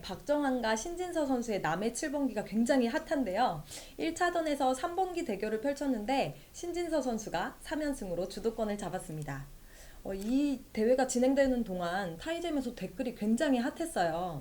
박정환과 신진서 선수의 남해 7번기가 굉장히 핫한데요. 1차전에서 3번기 대결을 펼쳤는데 신진서 선수가 3연승으로 주도권을 잡았습니다. 이 대회가 진행되는 동안 타이점에서 댓글이 굉장히 핫했어요.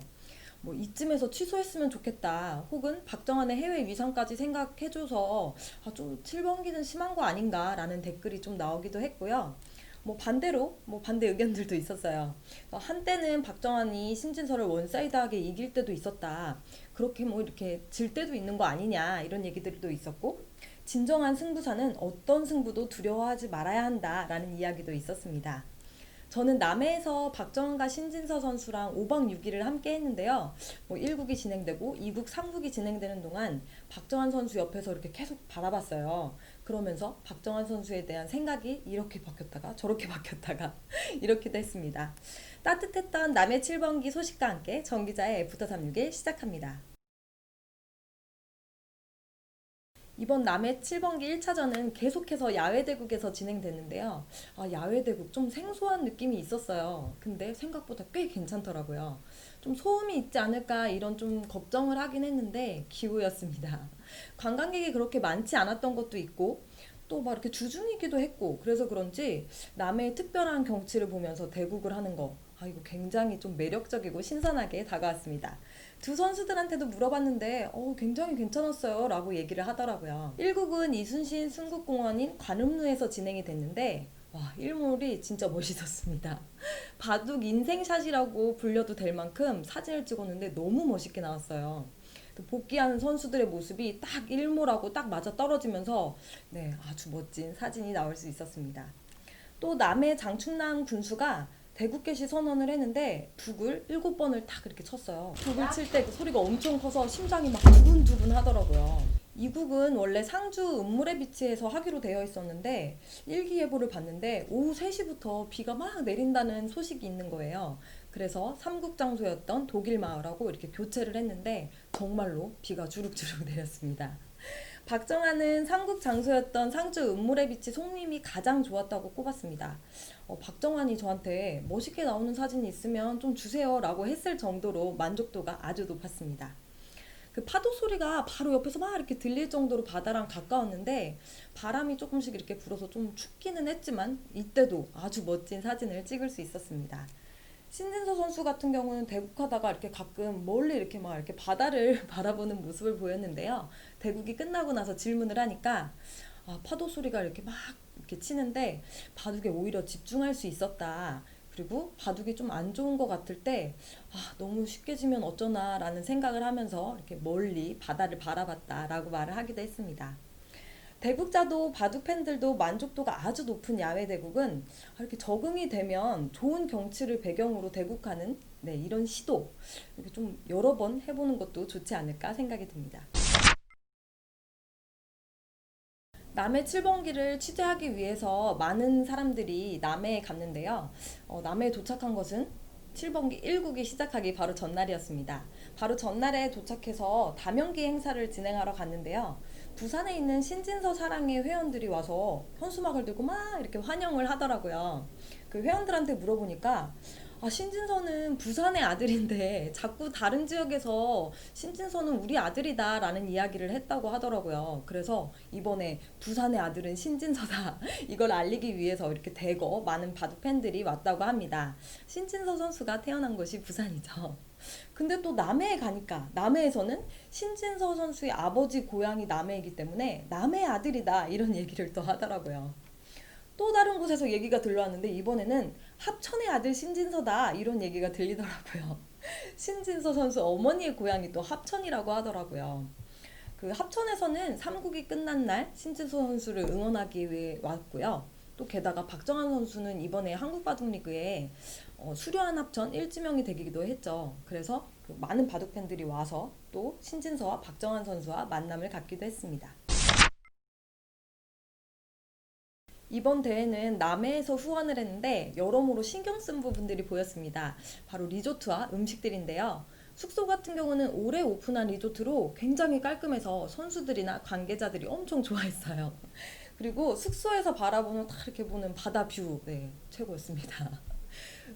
뭐 이쯤에서 취소했으면 좋겠다. 혹은 박정환의 해외 위상까지 생각해줘서 좀 7번기는 심한 거 아닌가라는 댓글이 좀 나오기도 했고요. 뭐 반대로 반대 의견들도 있었어요. 한때는 박정환이 신진서를 원사이드하게 이길 때도 있었다. 그렇게 뭐 이렇게 질 때도 있는 거 아니냐 이런 얘기들도 있었고, 진정한 승부사는 어떤 승부도 두려워하지 말아야 한다라는 이야기도 있었습니다. 저는 남해에서 박정환과 신진서 선수랑 5박 6일을 함께 했는데요. 1국이 진행되고 2국, 3국이 진행되는 동안 박정환 선수 옆에서 이렇게 계속 바라봤어요. 그러면서 박정환 선수에 대한 생각이 이렇게 바뀌었다가 저렇게 바뀌었다가 이렇게도 했습니다. 따뜻했던 남해 7번기 소식과 함께 정기자의 애프터 361 시작합니다. 이번 남해 7번기 1차전은 계속해서 야외대국에서 진행됐는데요. 야외대국 좀 생소한 느낌이 있었어요. 근데 생각보다 꽤 괜찮더라고요. 좀 소음이 있지 않을까 이런 좀 걱정을 하긴 했는데 기우였습니다. 관광객이 그렇게 많지 않았던 것도 있고 또 막 이렇게 주중이기도 했고, 그래서 그런지 남해의 특별한 경치를 보면서 대국을 하는 거, 이거 굉장히 좀 매력적이고 신선하게 다가왔습니다. 두 선수들한테도 물어봤는데 굉장히 괜찮았어요 라고 얘기를 하더라고요. 1국은 이순신 순국공원인 관음루에서 진행이 됐는데 일몰이 진짜 멋있었습니다. 바둑 인생샷이라고 불려도 될 만큼 사진을 찍었는데 너무 멋있게 나왔어요. 복귀하는 선수들의 모습이 딱 일몰하고 딱 맞아 떨어지면서 아주 멋진 사진이 나올 수 있었습니다. 또 남해 장충남 군수가 대국개시 선언을 했는데 북을 7번을 딱 이렇게 쳤어요. 북을 칠 때 그 소리가 엄청 커서 심장이 막 두근두근 하더라고요. 이국은 원래 상주 음물에 비치해서 하기로 되어 있었는데 일기예보를 봤는데 오후 3시부터 비가 막 내린다는 소식이 있는 거예요. 그래서 3국 장소였던 독일 마을하고 이렇게 교체를 했는데 정말로 비가 주룩주룩 내렸습니다. 박정환은 삼국 장소였던 상주 음물의 빛이 송림이 가장 좋았다고 꼽았습니다. 박정환이 저한테 멋있게 나오는 사진이 있으면 좀 주세요 라고 했을 정도로 만족도가 아주 높았습니다. 그 파도 소리가 바로 옆에서 막 이렇게 들릴 정도로 바다랑 가까웠는데 바람이 조금씩 이렇게 불어서 좀 춥기는 했지만 이때도 아주 멋진 사진을 찍을 수 있었습니다. 신진서 선수 같은 경우는 대국하다가 이렇게 가끔 멀리 이렇게 막 이렇게 바다를 바라보는 모습을 보였는데요. 대국이 끝나고 나서 질문을 하니까 파도 소리가 이렇게 막 이렇게 치는데 바둑에 오히려 집중할 수 있었다. 그리고 바둑이 좀 안 좋은 것 같을 때 너무 쉽게 지면 어쩌나 라는 생각을 하면서 이렇게 멀리 바다를 바라봤다라고 말을 하기도 했습니다. 대국자도 바둑 팬들도 만족도가 아주 높은 야외 대국은 이렇게 적응이 되면 좋은 경치를 배경으로 대국하는 이런 시도 이렇게 좀 여러 번 해보는 것도 좋지 않을까 생각이 듭니다. 남해 7번기를 취재하기 위해서 많은 사람들이 남해에 갔는데요. 남해에 도착한 것은 7번기 1국이 시작하기 바로 전날이었습니다. 바로 전날에 도착해서 다명기 행사를 진행하러 갔는데요. 부산에 있는 신진서 사랑의 회원들이 와서 현수막을 들고 막 이렇게 환영을 하더라고요. 그 회원들한테 물어보니까 신진서는 부산의 아들인데 자꾸 다른 지역에서 신진서는 우리 아들이다 라는 이야기를 했다고 하더라고요. 그래서 이번에 부산의 아들은 신진서다 이걸 알리기 위해서 이렇게 대거 많은 바둑 팬들이 왔다고 합니다. 신진서 선수가 태어난 곳이 부산이죠. 근데 또 남해에 가니까 남해에서는 신진서 선수의 아버지 고향이 남해이기 때문에 남해 아들이다 이런 얘기를 또 하더라고요. 또 다른 곳에서 얘기가 들려왔는데 이번에는 합천의 아들 신진서다 이런 얘기가 들리더라고요. 신진서 선수 어머니의 고향이 또 합천이라고 하더라고요. 그 합천에서는 3국이 끝난 날 신진서 선수를 응원하기 위해 왔고요. 또 게다가 박정환 선수는 이번에 한국바둑리그에 수려한 합천 1지명이 되기도 했죠. 그래서 그 많은 바둑 팬들이 와서 또 신진서와 박정환 선수와 만남을 갖기도 했습니다. 이번 대회는 남해에서 후원을 했는데 여러모로 신경 쓴 부분들이 보였습니다. 바로 리조트와 음식들인데요. 숙소 같은 경우는 올해 오픈한 리조트로 굉장히 깔끔해서 선수들이나 관계자들이 엄청 좋아했어요. 그리고 숙소에서 바라보는 딱 이렇게 보는 바다 뷰, 최고였습니다.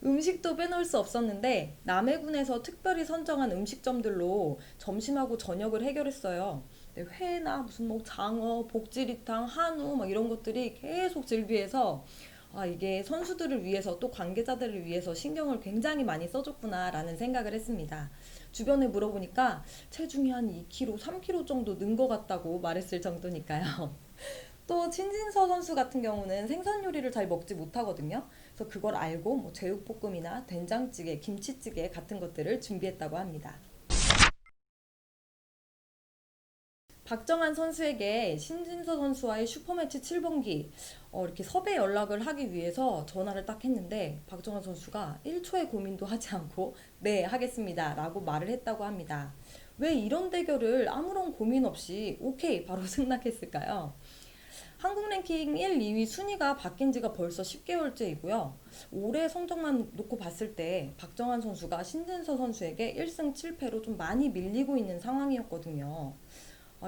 음식도 빼놓을 수 없었는데 남해군에서 특별히 선정한 음식점들로 점심하고 저녁을 해결했어요. 네, 회나 무슨 뭐 장어, 복지리탕, 한우 막 이런 것들이 계속 즐비해서 이게 선수들을 위해서 또 관계자들을 위해서 신경을 굉장히 많이 써줬구나라는 생각을 했습니다. 주변에 물어보니까 체중이 한 2kg, 3kg 정도 는 것 같다고 말했을 정도니까요. 또 신진서 선수 같은 경우는 생선 요리를 잘 먹지 못하거든요. 그래서 그걸 알고 뭐 제육볶음이나 된장찌개, 김치찌개 같은 것들을 준비했다고 합니다. 박정환 선수에게 신진서 선수와의 슈퍼매치 7번기 이렇게 섭외 연락을 하기 위해서 전화를 딱 했는데 박정환 선수가 1초의 고민도 하지 않고 네 하겠습니다 라고 말을 했다고 합니다. 왜 이런 대결을 아무런 고민 없이 오케이 바로 승낙했을까요? 한국 랭킹 1, 2위 순위가 바뀐 지가 벌써 10개월째이고요. 올해 성적만 놓고 봤을 때 박정환 선수가 신진서 선수에게 1승 7패로 좀 많이 밀리고 있는 상황이었거든요.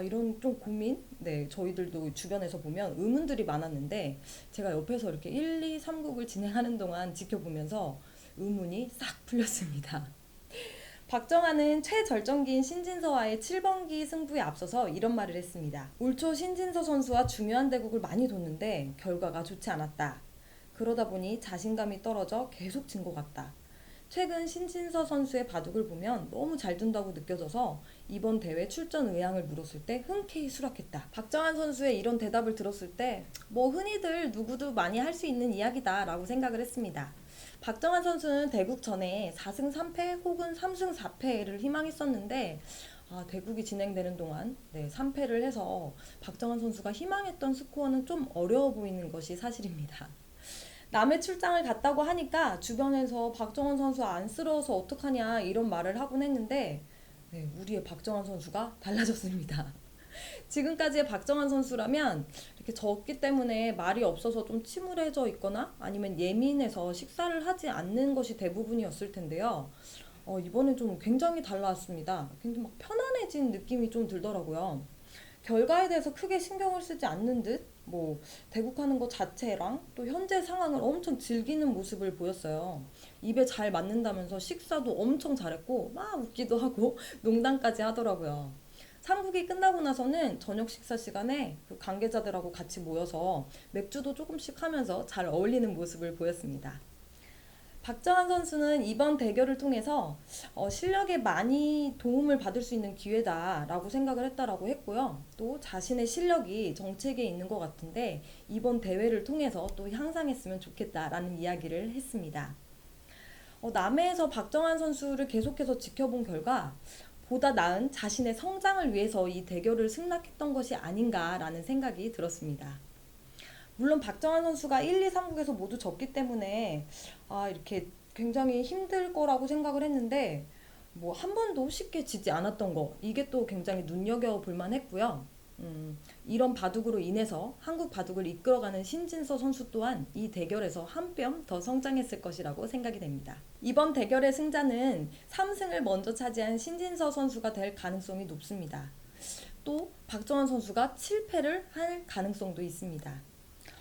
이런 좀 고민? 네, 저희들도 주변에서 보면 의문들이 많았는데 제가 옆에서 이렇게 1, 2, 3국을 진행하는 동안 지켜보면서 의문이 싹 풀렸습니다. 박정환은 최절정기인 신진서와의 7번기 승부에 앞서서 이런 말을 했습니다. 올 초 신진서 선수와 중요한 대국을 많이 뒀는데 결과가 좋지 않았다. 그러다 보니 자신감이 떨어져 계속 진 것 같다. 최근 신진서 선수의 바둑을 보면 너무 잘 둔다고 느껴져서 이번 대회 출전 의향을 물었을 때 흔쾌히 수락했다. 박정환 선수의 이런 대답을 들었을 때 뭐 흔히들 누구도 많이 할 수 있는 이야기다 라고 생각을 했습니다. 박정환 선수는 대국 전에 4승 3패 혹은 3승 4패를 희망했었는데 대국이 진행되는 동안 3패를 해서 박정환 선수가 희망했던 스코어는 좀 어려워 보이는 것이 사실입니다. 남해 출장을 갔다고 하니까 주변에서 박정환 선수 안쓰러워서 어떡하냐 이런 말을 하곤 했는데 우리의 박정환 선수가 달라졌습니다. 지금까지의 박정환 선수라면 이렇게 졌기 때문에 말이 없어서 좀 침울해져 있거나 아니면 예민해서 식사를 하지 않는 것이 대부분이었을 텐데요. 이번엔 좀 굉장히 달라왔습니다. 굉장히 막 편안해진 느낌이 좀 들더라고요. 결과에 대해서 크게 신경을 쓰지 않는 듯, 뭐, 대국하는 것 자체랑 또 현재 상황을 엄청 즐기는 모습을 보였어요. 입에 잘 맞는다면서 식사도 엄청 잘했고, 막 웃기도 하고, 농담까지 하더라고요. 3국이 끝나고 나서는 저녁 식사 시간에 그 관계자들하고 같이 모여서 맥주도 조금씩 하면서 잘 어울리는 모습을 보였습니다. 박정환 선수는 이번 대결을 통해서 실력에 많이 도움을 받을 수 있는 기회다라고 생각을 했다라고 했고요. 또 자신의 실력이 정책에 있는 것 같은데 이번 대회를 통해서 또 향상했으면 좋겠다라는 이야기를 했습니다. 남해에서 박정환 선수를 계속해서 지켜본 결과 보다 나은 자신의 성장을 위해서 이 대결을 승낙했던 것이 아닌가라는 생각이 들었습니다. 물론 박정환 선수가 1, 2, 3국에서 모두 졌기 때문에 이렇게 굉장히 힘들 거라고 생각을 했는데 뭐 한 번도 쉽게 지지 않았던 거 이게 또 굉장히 눈여겨볼 만했고요. 이런 바둑으로 인해서 한국 바둑을 이끌어가는 신진서 선수 또한 이 대결에서 한 뼘 더 성장했을 것이라고 생각이 됩니다. 이번 대결의 승자는 3승을 먼저 차지한 신진서 선수가 될 가능성이 높습니다. 또 박정환 선수가 7패를 할 가능성도 있습니다.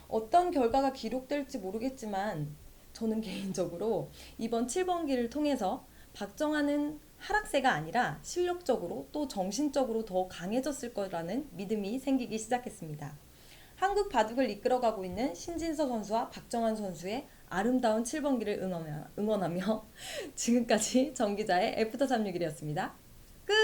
어떤 결과가 기록될지 모르겠지만 저는 개인적으로 이번 7번기를 통해서 박정환은 하락세가 아니라 실력적으로 또 정신적으로 더 강해졌을 거라는 믿음이 생기기 시작했습니다. 한국 바둑을 이끌어가고 있는 신진서 선수와 박정환 선수의 아름다운 7번기를 응원하며 지금까지 정기자의 애프터 361이었습니다. 끝!